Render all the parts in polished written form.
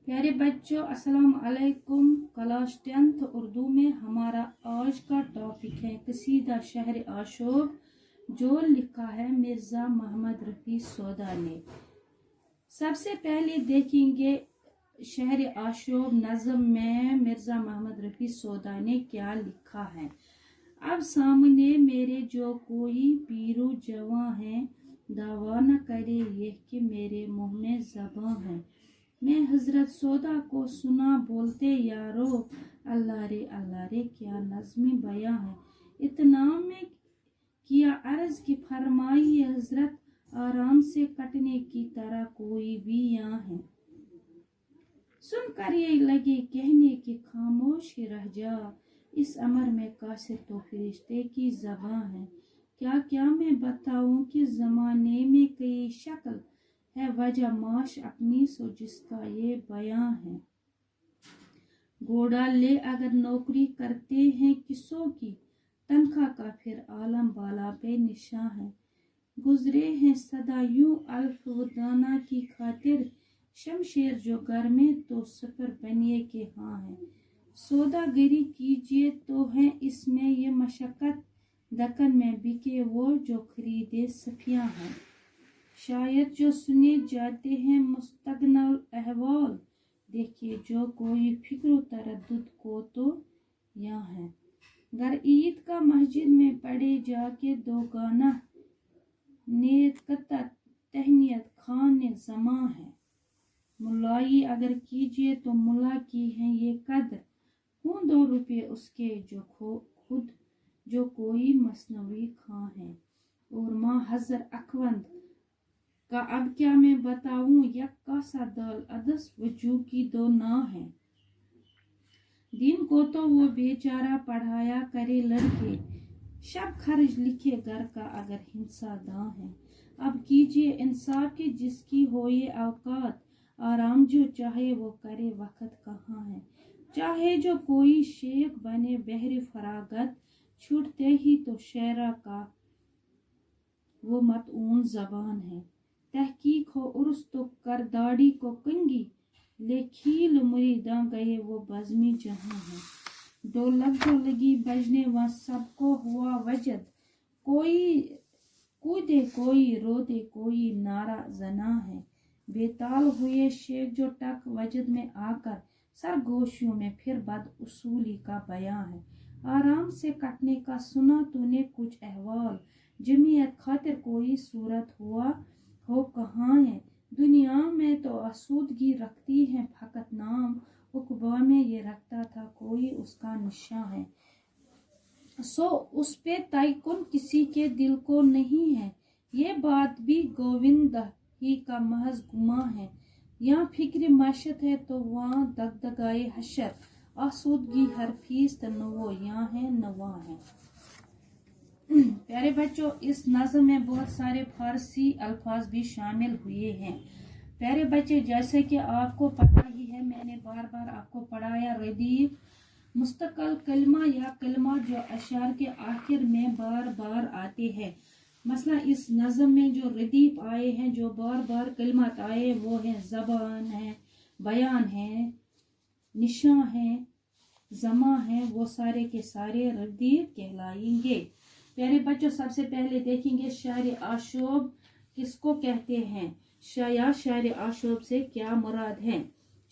प्यारे बच्चों, अस्सलाम वालेकुम। क्लास 10th उर्दू में हमारा आज का टॉपिक है कसीदा शहर आशोब, जो लिखा है मिर्ज़ा मोहम्मद रफ़ी सौदा ने। सबसे पहले देखेंगे शहर आशोब नज़म में मिर्ज़ा मोहम्मद रफ़ी सौदा ने क्या लिखा है। अब सामने मेरे जो कोई पीरो जवां है, दावा न करे ये कि मेरे मुँह में ज़बां है। मैं हजरत सौदा को सुना बोलते यारो, अल्लाह रे क्या नज़्मी बयां है। इतना में किया अर्ज की फरमाई हजरत, आराम से कटने की तरह कोई भी यहाँ है। सुनकर ये लगे कहने की खामोश रह जा, इस अमर में कासिर तो फरिश्ते की ज़बां है। क्या क्या मैं बताऊं कि ज़माने में कई शक्ल है, वजह माश अपनी सो जिसका ये बयां है। घोड़ा ले अगर नौकरी करते हैं किसों की, तनख्वाह का फिर आलम बाला पे निशां है। गुजरे हैं सदा यूं अल्फ दाना की खातिर, शमशेर जो घर में तो सफर बनिए के हाँ है। सौदागरी कीजिए तो है इसमें ये मशक्कत, दक्कन में बिके वो जो खरीदे सफियां हैं। शायद जो सुने जाते हैं मुस्तगनल अहवाल, देखिए जो कोई फिक्र तरद्दुद को तो यहाँ है। घर ईद का मस्जिद में पढ़े जाके दो गाना, नेकता तहनियत खान जमा है। मुलाई अगर कीजिए तो मुला की है ये कदर, हूँ 2 रुपये उसके जो खुद जो कोई मसनवी खां है। और माँ हजर अखवंद का अब क्या मैं बताऊं, यक्का सा दाल अदस वजू की 2 ना है। दिन को तो वो बेचारा पढ़ाया करे लड़के, शब खर्च लिखे घर का अगर हिंसा दां है। अब कीजिए इंसाफ के जिसकी हो ये औकात, आराम जो चाहे वो करे वक्त कहाँ है। चाहे जो कोई शेख बने बहरे फरागत, छूटते ही तो शेरा का वो मतऊन जबान है। तहकीक हो उर्स तो कर दाढ़ी को कंगी, लेखील मुरीदा गए वो बज़मी जहां है। ढोलक जो लगी बजने वहाँ सबको हुआ वजद, कोई कूदे कोई रोदे कोई नारा जना है। बेताल हुए शेख जो टक वजद में आकर, सरगोशियों में फिर बद उसूली का बयां है। आराम से कटने का सुना तूने कुछ अहवाल, जमीयत खातिर कोई सूरत हुआ हो कहाँ है। दुनिया में तो आसूदगी रखती है फकत नाम, उकबा में ये रखता था कोई उसका निशां है। सो उस पे तयकुन किसी के दिल को नहीं है, ये बात भी गोविंद ही का महज गुमा है। यहाँ फिक्र माशत है तो वहाँ दगदगाए हशर, आसूदगी हर फीस नवो यहाँ है नवा है। प्यारे बच्चों, इस नज़्म में बहुत सारे फारसी अल्फाज भी शामिल हुए हैं। प्यारे बच्चे, जैसे कि आपको पता ही है, मैंने बार बार आपको पढ़ाया, रदीफ मुस्तकिल कलमा या कलमा जो अशार के आखिर में बार बार आते हैं। मसला इस नज़्म में जो रदीफ आए हैं, जो बार बार कलमात आए, वो है ज़बान है, बयान है, निशां है, जमा है, वो सारे के सारे रदीफ कहलाएंगे। प्यारे बच्चों, सबसे पहले देखेंगे शायर आशोब किसको कहते हैं, शायर आशोब से क्या मुराद है।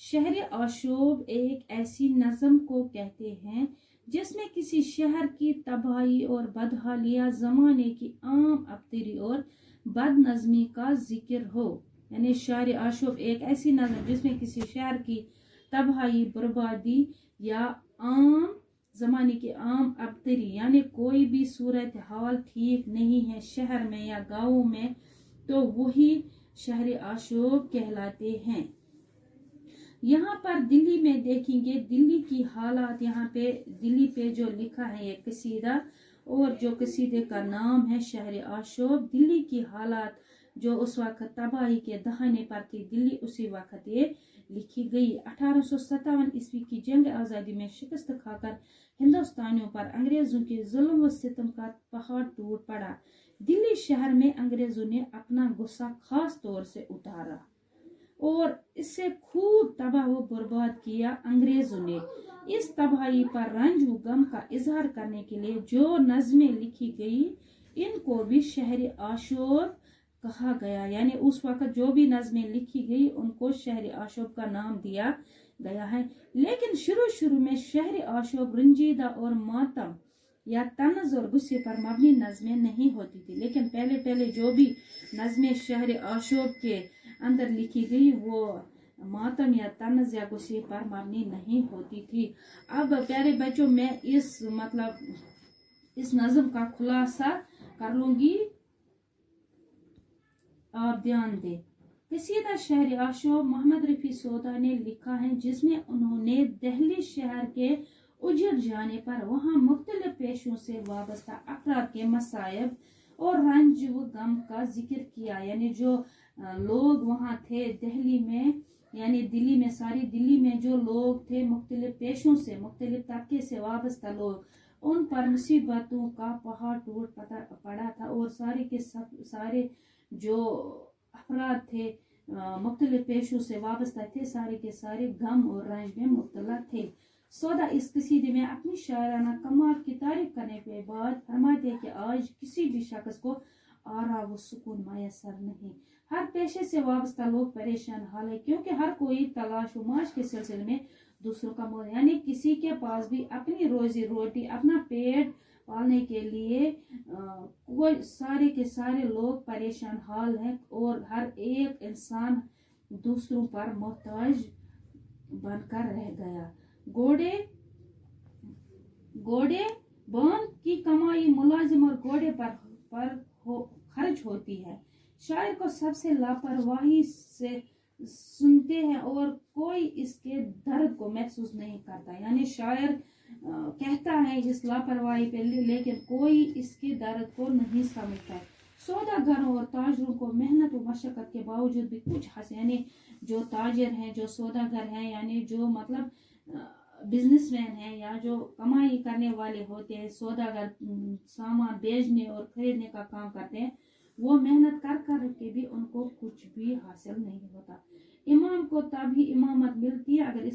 शहर आशोब एक ऐसी नज़म को कहते हैं जिसमें किसी शहर की तबाही और बदहालिया, ज़माने की आम अबतरी और बदनज़मी का जिक्र हो। यानी शायर आशोब एक ऐसी नज़म जिसमें किसी शहर की तबाही, बर्बादी या आम ज़माने की आम अबतरी, यानी कोई भी सूरत हाल ठीक नहीं है शहर में या गाँव में, तो वही शहर आशोब कहलाते हैं। यहाँ पर दिल्ली में देखेंगे दिल्ली की हालात, यहाँ पे दिल्ली पे जो लिखा है ये कसीदा, और जो कसीदे का नाम है शहर आशोब। दिल्ली की हालात जो उस वक्त तबाही के दहाने पर थी दिल्ली, उसी वक्त ये लिखी गई। 1857 ईस्वी की जंग आज़ादी में शिकस्त खाकर हिंदुस्तानियों पर अंग्रेजों के जुल्म व सितम का पहाड़ टूट पड़ा। दिल्ली शहर में अंग्रेजों ने अपना गुस्सा खास तौर से उतारा। और इससे खूब तबाह व बर्बाद किया अंग्रेजों ने। इस तबाही पर रंज व गम का इजहार करने के लिए जो नज़में लिखी गई इनको भी शहर आशूब कहा गया। यानी उस वक्त जो भी नज़में लिखी गई उनको शहर आशूब का नाम दिया गया है। लेकिन शुरू में शहर आशूब रंजीदा और मातम या तन्ज और गुस्से पर मबनी नज़में नहीं होती थी। लेकिन पहले जो भी नज़में शहर आशूब के अंदर लिखी गई वो मातम या तन्ज या गुस्से पर मबनी नहीं होती थी। अब प्यारे बच्चों, मैं इस नज़म का खुलासा कर लूंगी, आप ध्यान दें। कसीदा शहर आशूब मोहम्मद रफ़ी सोदा ने लिखा है, जिसमें उन्होंने दिल्ली शहर के उजड़ जाने पर वहाँ मुख्तलिफ पेशों से वाबस्ता अफराद के मसायब और रंज व गम का जिक्र किया। यानी जो लोग वहाँ थे दिल्ली में, यानी सारी दिल्ली में जो लोग थे मुख्तलिफ पेशों से, मुख्तलिफ तबके से वाबस्ता लोग, उन पर मुसीबतों का पहाड़ टूट पड़ा था और सारे जो अफराद थे मुख्तलिफ पेशों से वाबस्ता थे, सारे के सारे गम और रंज में मुब्तला थे। सोदा इस कसीदे में अपनी शायराना कमाल की तारीफ करने के बाद फरमाते हैं कि आज किसी भी शख्स को आराम व सुकून मैसर नहीं। हर पेशे से वाबस्ता लोग परेशान हाल है, क्योंकि हर कोई तलाश व माश के सिलसिले में दूसरों का मोल, यानी किसी के पास भी अपनी रोजी रोटी, अपना पेट पालने के लिए कोई सारे के सारे लोग परेशान हाल हैं और हर एक इंसान दूसरों पर मोहताज बनकर रह गया। घोड़े बांध की कमाई मुलाजिम और घोड़े पर खर्च होती है। शायर को सबसे लापरवाही से सुनते हैं और कोई इसके दर्द को महसूस नहीं करता। यानी शायर कहता है इस लापरवाही पे, लेकिन कोई इसके दर्द को नहीं समझता है। सौदागरों और ताजरों को मेहनत व मशक्कत के बावजूद भी कुछ हासिल, यानी जो ताजर हैं, जो सौदागर हैं, यानी जो बिजनेसमैन हैं या जो कमाई करने वाले होते हैं, सौदागर सामान बेचने और खरीदने का काम करते हैं, वो मेहनत कर के भी उनको कुछ भी हासिल नहीं होता। इमाम को तभी इमामत मिलती है अगर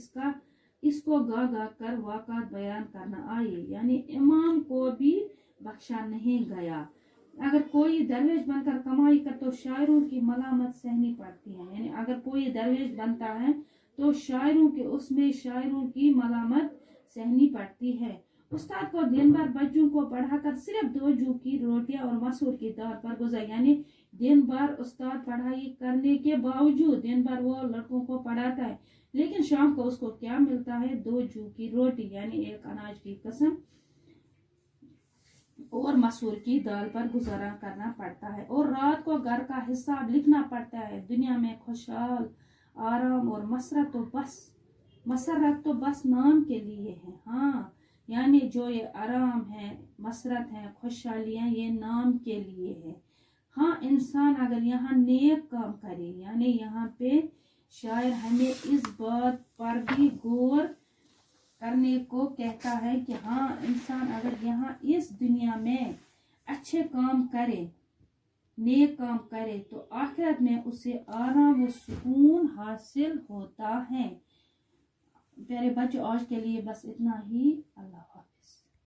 इसको गा कर वाक़ात बयान करना आए। यानी इमाम को भी बख्शा नहीं गया। अगर कोई दरवेश बनकर कमाई कर तो शायरों की मलामत सहनी पड़ती है। यानी अगर कोई दरवेश बनता है तो शायरों की मलामत सहनी पड़ती है। उस्ताद को दिन भर बच्चों को पढ़ाकर सिर्फ 2 जू की रोटियां और मसूर की दाल पर गुजर, यानी दिन भर उस्ताद पढ़ाई करने के बावजूद दिन भर वो लड़कों को पढ़ाता है, लेकिन शाम को उसको क्या मिलता है? 2 जू की रोटी, यानी एक अनाज की किस्म, और मसूर की दाल पर गुजारा करना पड़ता है। और रात को घर का हिसाब लिखना पड़ता है। दुनिया में खुशहाल, आराम और मसरत तो बस नाम के लिए है। हाँ, यानी जो ये आराम है, मसरत है, खुशहालियाँ, ये नाम के लिए है। हाँ, इंसान अगर यहाँ नेक काम करे, यानी यहाँ पे शायर हमें इस बात पर भी गौर करने को कहता है कि हाँ, इंसान अगर यहाँ इस दुनिया में अच्छे काम करे, नेक काम करे, तो आखिरत में उसे आराम व सुकून हासिल होता है। प्यारे बच्चों, आज के लिए बस इतना ही। अल्लाह।